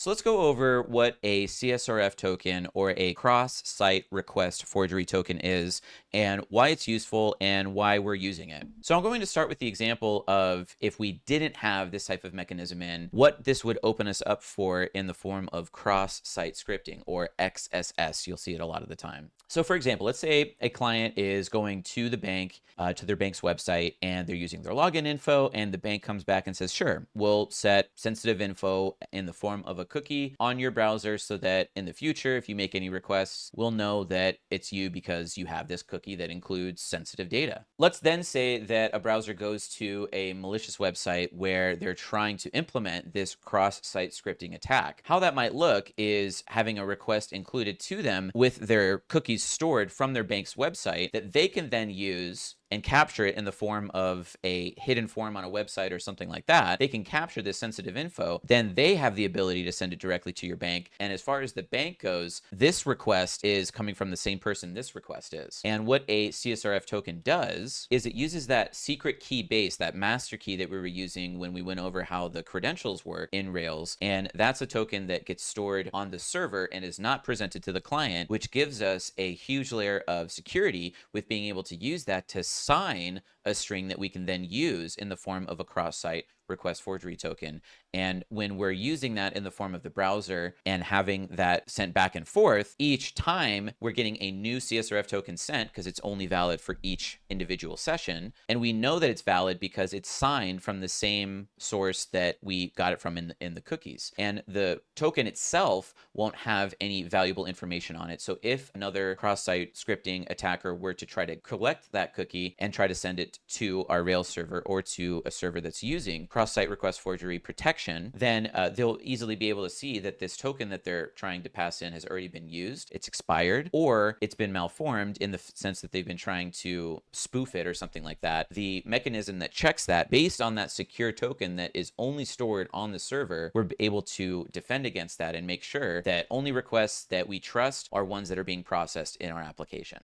So let's go over what a CSRF token or a cross-site request forgery token is and why it's useful and why we're using it. So I'm going to start with the example of if we didn't have this type of mechanism in, what this would open us up for in the form of cross-site scripting or XSS. You'll see it a lot of the time. So for example, let's say a client is going to the bank, to their bank's website, and they're using their login info, and the bank comes back and says, sure, we'll set sensitive info in the form of a cookie on your browser so that in the future, if you make any requests, we'll know that it's you because you have this cookie that includes sensitive data. Let's then say that a browser goes to a malicious website where they're trying to implement this cross-site scripting attack. How that might look is having a request included to them with their cookies stored from their bank's website that they can then use and capture it in the form of a hidden form on a website or something like that. They can capture this sensitive info. Then they have the ability to send it directly to your bank. And as far as the bank goes, this request is coming from the same person this request is. And what a CSRF token does is it uses that secret key base, that master key that we were using when we went over how the credentials work in Rails. And that's a token that gets stored on the server and is not presented to the client, which gives us a huge layer of security with being able to use that to sign a string that we can then use in the form of a cross-site request forgery token. And when we're using that in the form of the browser and having that sent back and forth, each time we're getting a new CSRF token sent because it's only valid for each individual session. And we know that it's valid because it's signed from the same source that we got it from in the cookies. And the token itself won't have any valuable information on it. So if another cross-site scripting attacker were to try to collect that cookie and try to send it to our Rails server or to a server that's using cross-site request forgery protection, then they'll easily be able to see that this token that they're trying to pass in has already been used, it's expired, or it's been malformed in the sense that they've been trying to spoof it or something like that. The mechanism that checks that based on that secure token that is only stored on the server, we're able to defend against that and make sure that only requests that we trust are ones that are being processed in our application.